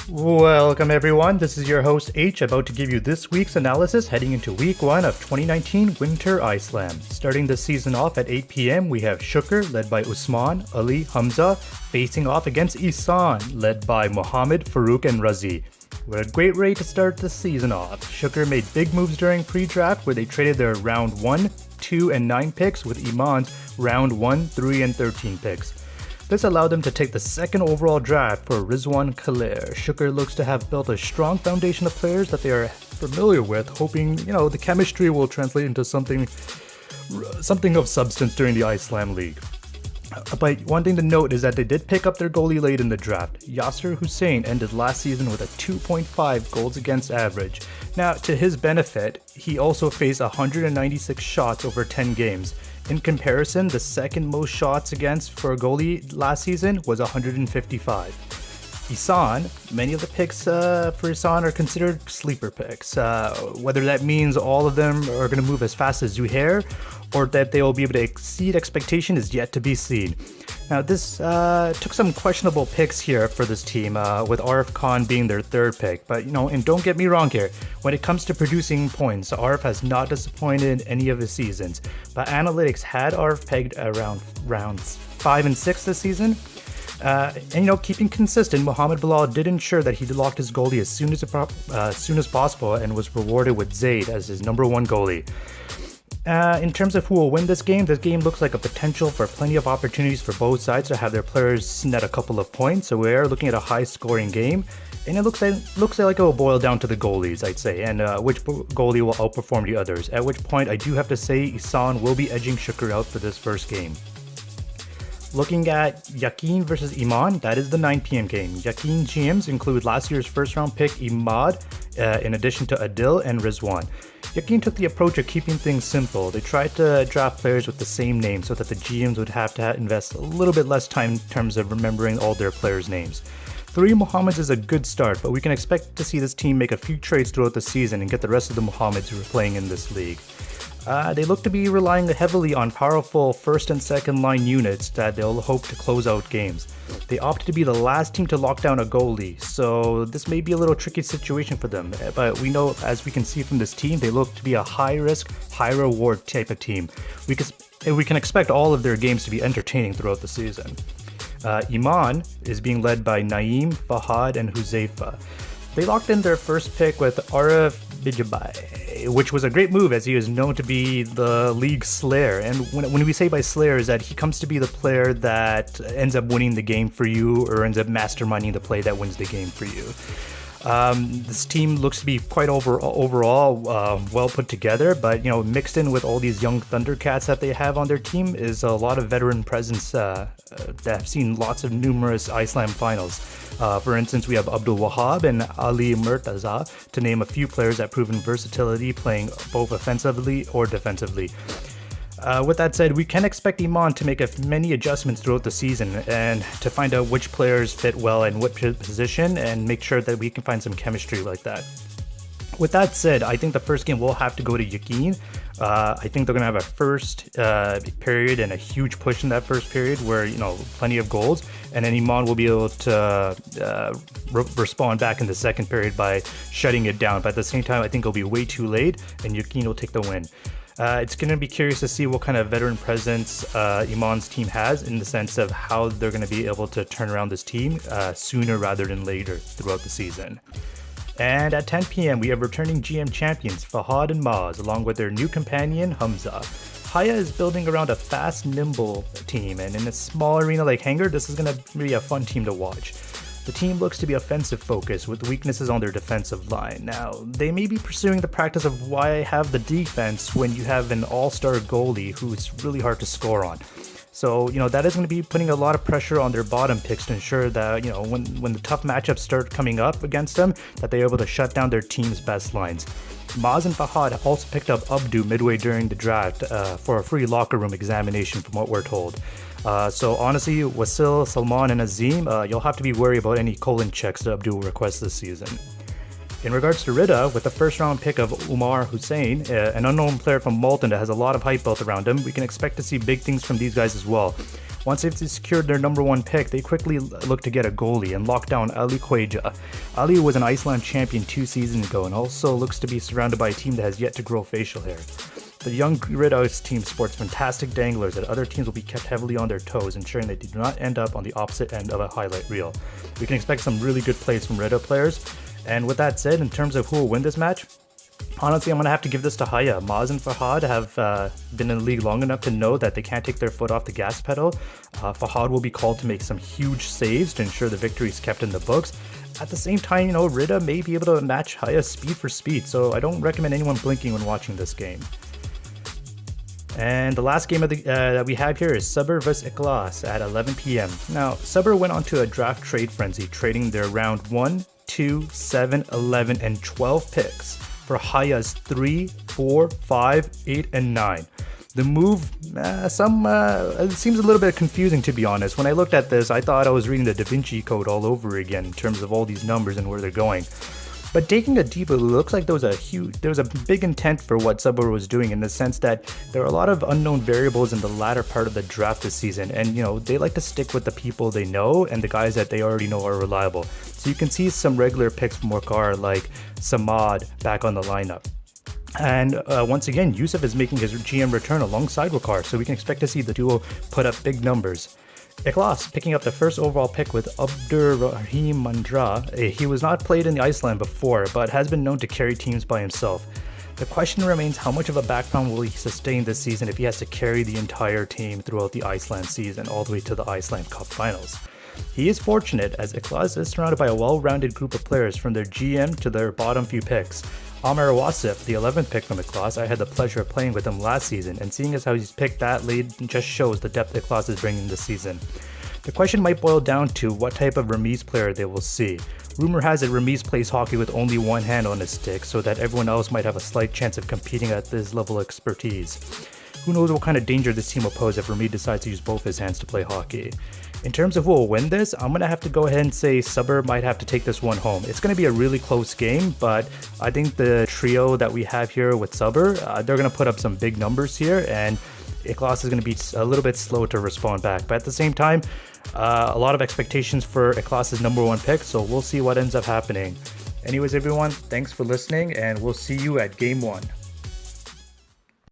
Welcome everyone, this is your host H about to give you this week's analysis heading into week 1 of 2019 Winter Ice Slam. Starting the season off at 8 p.m. we have Shukr led by Usman, Ali, Hamza facing off against Ihsan led by Mohammed, Farouk and Razi. What a great way to start the season off. Shukr made big moves during pre-draft where they traded their round 1, 2 and 9 picks with Iman's round 1, 3 and 13 picks. This allowed them to take the second overall draft for Rizwan Khaler. Shukr looks to have built a strong foundation of players that they are familiar with, hoping, the chemistry will translate into something of substance during the Ice Slam League. But one thing to note is that they did pick up their goalie late in the draft. Yasser Hussain ended last season with a 2.5 goals against average. Now, to his benefit, he also faced 196 shots over 10 games. In comparison, the second most shots against for a goalie last season was 155. Ihsan, many of the picks for Ihsan are considered sleeper picks. Whether that means all of them are going to move as fast as Zuhair or that they will be able to exceed expectation is yet to be seen. Now this took some questionable picks here for this team, with Arif Khan being their third pick. But and don't get me wrong here, when it comes to producing points, Arif has not disappointed in any of his seasons. But analytics had Arif pegged around rounds 5 and 6 this season. Keeping consistent, Mohamed Bilal did ensure that he locked his goalie as soon as possible and was rewarded with Zaid as his number 1 goalie. In terms of who will win this game looks like a potential for plenty of opportunities for both sides to have their players net a couple of points. So we are looking at a high-scoring game, and it looks like it will boil down to the goalies, I'd say, and which goalie will outperform the others. At which point, I do have to say Ihsan will be edging Shukr out for this first game. Looking at Yaqeen versus Iman, that is the 9 p.m. game. Yaqeen GMs include last year's first-round pick Imad, in addition to Adil and Rizwan. Yaqeen took the approach of keeping things simple. They tried to draft players with the same name so that the GMs would have to invest a little bit less time in terms of remembering all their players' names. 3 Mohammeds is a good start, but we can expect to see this team make a few trades throughout the season and get the rest of the Mohammeds who are playing in this league. They look to be relying heavily on powerful first and second line units that they'll hope to close out games. They opted to be the last team to lock down a goalie, so this may be a little tricky situation for them. But we know, as we can see from this team, they look to be a high-risk, high-reward type of team. We can expect all of their games to be entertaining throughout the season. Iman is being led by Naeem, Fahad, and Huzaifa. They locked in their first pick with Arif Bijabai, which was a great move as he is known to be the league slayer. And when we say by slayer is that he comes to be the player that ends up winning the game for you or ends up masterminding the play that wins the game for you. This team looks to be quite overall well put together, but mixed in with all these young Thundercats that they have on their team is a lot of veteran presence that have seen lots of numerous Ice Slam finals. For instance, we have Abdul Wahab and Ali Murtaza, to name a few players that proven versatility playing both offensively or defensively. With that said, we can expect Iman to make many adjustments throughout the season and to find out which players fit well in what position and make sure that we can find some chemistry like that. With that said, I think the first game will have to go to Yaqeen. I think they're going to have a first period and a huge push in that first period where, plenty of goals. And then Iman will be able to respond back in the second period by shutting it down. But at the same time, I think it'll be way too late and Yaqeen will take the win. It's going to be curious to see what kind of veteran presence Iman's team has in the sense of how they're going to be able to turn around this team sooner rather than later throughout the season. And at 10 p.m. we have returning GM champions Fahad and Maz along with their new companion Hamza. Haya is building around a fast, nimble team, and in a small arena like Hangar, this is going to be a fun team to watch. The team looks to be offensive focused with weaknesses on their defensive line. Now, they may be pursuing the practice of why have the defense when you have an all-star goalie who is really hard to score on. So, that is going to be putting a lot of pressure on their bottom picks to ensure that, when the tough matchups start coming up against them, that they're able to shut down their team's best lines. Maz and Fahad also picked up Abdu midway during the draft for a free locker room examination from what we're told. So honestly, Wasil, Salman, and Azim, you'll have to be worried about any colon checks that Abdul requests this season. In regards to Rida, with the first round pick of Umar Hussain, an unknown player from Malton that has a lot of hype built around him, we can expect to see big things from these guys as well. Once they've secured their number 1 pick, they quickly look to get a goalie and lock down Ali Kweja. Ali was an Iceland champion 2 seasons ago and also looks to be surrounded by a team that has yet to grow facial hair. The young Red Ice team sports fantastic danglers that other teams will be kept heavily on their toes, ensuring they do not end up on the opposite end of a highlight reel. We can expect some really good plays from Red Ice players. And with that said, in terms of who will win this match, honestly, I'm going to have to give this to Haya. Maz and Fahad have been in the league long enough to know that they can't take their foot off the gas pedal. Fahad will be called to make some huge saves to ensure the victory is kept in the books. At the same time, Rida may be able to match Haya's speed for speed, so I don't recommend anyone blinking when watching this game. And the last game of that we have here is Sabr vs Ikhlas at 11 p.m. Now, Sabr went onto a draft trade frenzy, trading their round 1, 2, 7, 11, and 12 picks for Haya's 3, 4, 5, 8, and 9. The move, it seems a little bit confusing, to be honest. When I looked at this, I thought I was reading the Da Vinci Code all over again in terms of all these numbers and where they're going. But taking a deeper look, it looks like there was a big intent for what Sabr was doing, in the sense that there are a lot of unknown variables in the latter part of the draft this season, and they like to stick with the people they know and the guys that they already know are reliable. So you can see some regular picks from Waqar like Samad back on the lineup. And once again, Yusuf is making his GM return alongside Waqar, so we can expect to see the duo put up big numbers. Ikhlas picking up the first overall pick with Abdurrahim Mandra. He was not played in the Iceland before, but has been known to carry teams by himself. The question remains, how much of a background will he sustain this season if he has to carry the entire team throughout the Iceland season, all the way to the Iceland Cup finals? He is fortunate, as Ikhlas is surrounded by a well-rounded group of players from their GM to their bottom few picks. Amar Wasif, the 11th pick from Ikhlas, I had the pleasure of playing with him last season, and seeing as how he's picked that late just shows the depth Ikhlas is bringing this season. The question might boil down to what type of Ramiz player they will see. Rumor has it Ramiz plays hockey with only one hand on his stick, so that everyone else might have a slight chance of competing at this level of expertise. Who knows what kind of danger this team will pose if Ramiz decides to use both his hands to play hockey. In terms of who will win this, I'm going to have to go ahead and say Sabr might have to take this one home. It's going to be a really close game, but I think the trio that we have here with Sabr, they're going to put up some big numbers here, and Ikhlas is going to be a little bit slow to respond back. But at the same time, a lot of expectations for Ikhlas' number 1 pick, so we'll see what ends up happening. Anyways, everyone, thanks for listening, and we'll see you at Game 1.